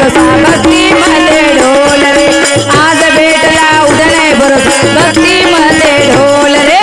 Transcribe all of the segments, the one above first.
भरोसा भक्तीमध्ये ढोल रे आज भेटला उद्या नाही भरोसा भक्तीमध्ये ढोल रे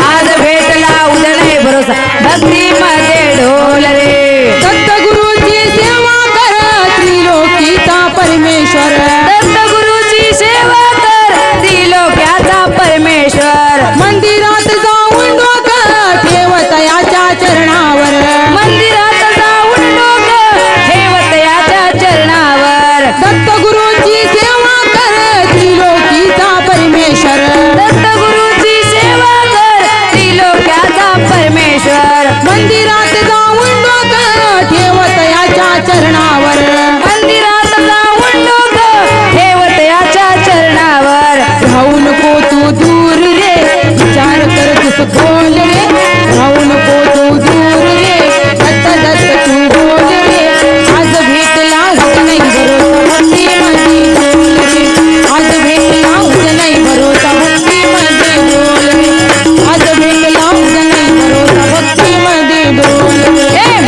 आज भेटला उद्या नाही भरोसा भक्तीमध्ये ढोल रे दत्तगुरूची सेवा कर त्रिलोकीचा परमेश्वर दत्तगुरूची सेवा कर त्रिलोक्याचा परमेश्वर मंदिरात जाऊन डोकं ठेव तयाच्या चरणावर मंदिरात जाऊन डोकं ठेव तयाच्या चरणावर दत्तगुरूची सेवा कर त्रिलोकीचा परमेश्वर दत्तगुरूची सेवा कर त्रिलोक्याचा परमेश्वर मंदिरात जाऊन डोकं ठेव तयाच्या चरणावर मंदिरात जाऊन डोकं ठेव तयाच्या चरणावर राहू नको तू दूर रे विचार कर तुझ बोल रे राहू नको तू दूर रे दत्त दत्त तू बोल रे आज भेटला उद्या नाही भरोसा भक्तीमध्ये बोल रे आज भेटला उद्या नाही भरोसा भक्तीमध्ये बोल रे आज भेटला उद्या नाही भरोसा भक्तीमध्ये बोल रे हे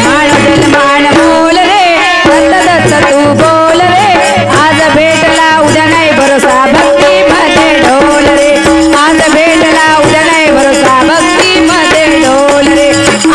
मान बोल रे दत्त दत्त तू बोल रे आज भेटला उद्या नाही भरोसा भक्तीमध्ये ढोल रे आज भेटला उद्या नाही भरोसा भक्तीमध्ये ढोल रे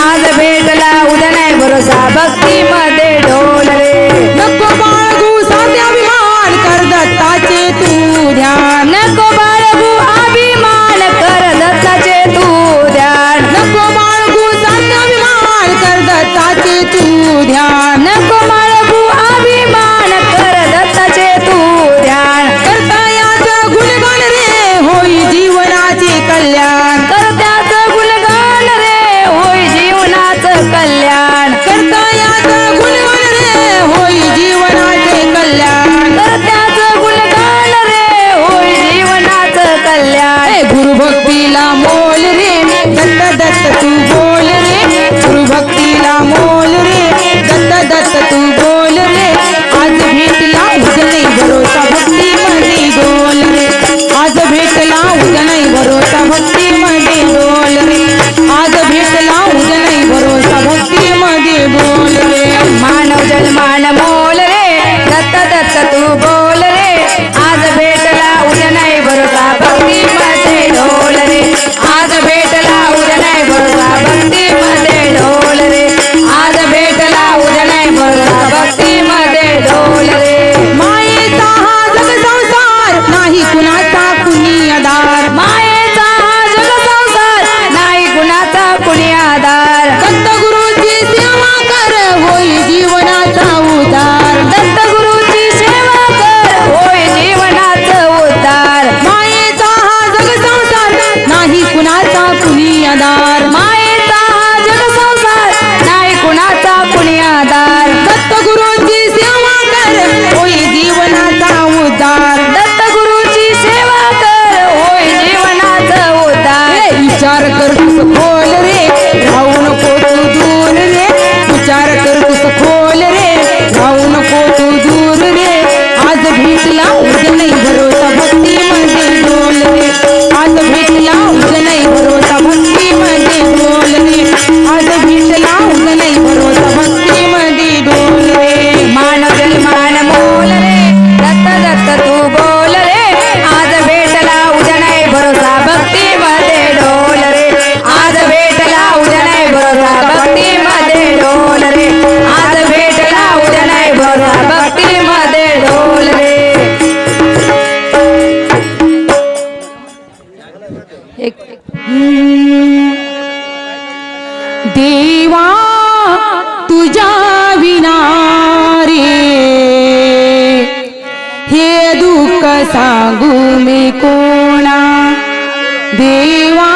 आज भेटला उद्या नाही भरोसा भक्तीमध्ये ढोल रे नको बाळगू साध्याभिमान कर दत्ताचे तू ध्यान नको बाळगू अभिमान कर दत्ताचे तू ध्यान नको बाळगू साध्याभिमान कर दत्ताचे तू ध्यान नको बाळगू अभिमान कर दत्ताचे तू ध्यान करता याचं गुणगान रे होई जीवनाचे कल्याण करत्याचं गुणगान रे होय जीवनाचं कल्याण करता याचं गुणगान रे होई जीवनाचे कल्याण करत्याचं गुणगान रे होय जीवनाचं कल्याण ए गुरुभक्तीला मोल रे दत्त दत्त तू बोल रे गुरुभक्तीला मोल रे दत्त दत्त तू बोल रे आज भेटला उद्या नाही भरोसा भक्तीमध्ये डोल रे आज भेटला उद्या नाही भरोसा भक्तीमध्ये डोल रे आज भेटला उद्या नाही भरोसा भक्तीमध्ये बोल रे मानव जन्मान मोल रे दत्त दत्त तू बोल रे आज भेटला उद्या नाही भरोसा भक्तीमध्ये ढोल रे आज भेटला उद्या नाही भरोसा भक्तीमध्ये ढोल रे आज भेटला उद्या नाही भरोसा भक्तीमध्ये ढोल रे मायेचा हा जग संसार नाही कुणाचा कुणी आधार मायेचा हा जग संसार नाही कुणाचा कुणी आधार दत्तगुरूची सेवा कर होई जीवनाचा उद्धार दत्तगुरूची सेवा कर होय जीवनाचं उद्धार मायेचा हा जग संसार नाही कुणाचा कुणी आधार मायेचा हा जग संसार नाही कुणाचा कुणी आधार दत्तगुरूची सेवा कर होई जीवनाचा उद्धार दत्तगुरूची सेवा कर होय जीवनाचं उद्धार विचार कर तुझ खोल रे राहू नको तू दूर रे विचार कर तुझ खोल रे राहू नको तू दूर रे आज भेटला उद्या नाही भरोसा भक्तीमध्ये डोल रे आज भेटला उद्या नाही भरोसा भक्तीमध्ये डोल रे आज भेटला उद्या नाही भरोसा भक्तीमध्ये डोल रे मानव जन्मान मोल रे दत्त दत्त तू बोल रे आज भेटला उद्या नाही भरोसा भक्तीमध्ये ढोल रे आज भेटला उद्या नाही भरोसा भक्तीमध्ये ढोल रे आज भेटला उद्या नाही भरोसा भक्तीमध्ये ढोल रे देवा तुझ्या विना रे हे दुःख सांगू मी कोणा देवा